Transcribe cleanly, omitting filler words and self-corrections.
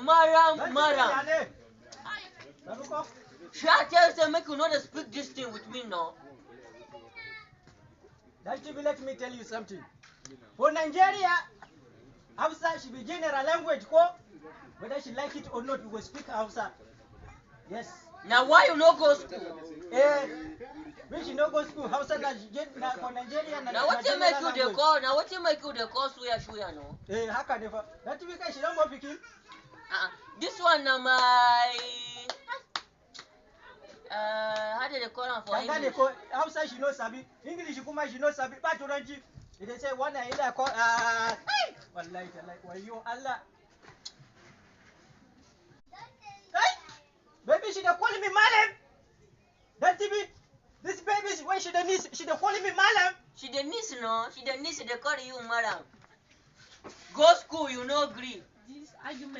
Maram. Shut up, make you not speak this thing with me now. That let me tell you something. For Nigeria, Hausa should be general language. Whether she like it or not, you will speak Hausa. Yes. Now why you no go school? We should not go school. Hausa for Nigeria. Now what you make you the call? Now what you make you the call? Shuya no. How can never? That we can. She don't go picking. This one na my. How did they call her for English? Hausa she knows sabi. English kuma she knows sabi. Baturanci. They say one I call. Wallahi, why you Allah? Baby, she don't calling me madam. That TV. This baby, why she don't calling me madam? She the niece, no? She the niece, they call you madam. Go school, you no agree. This argument.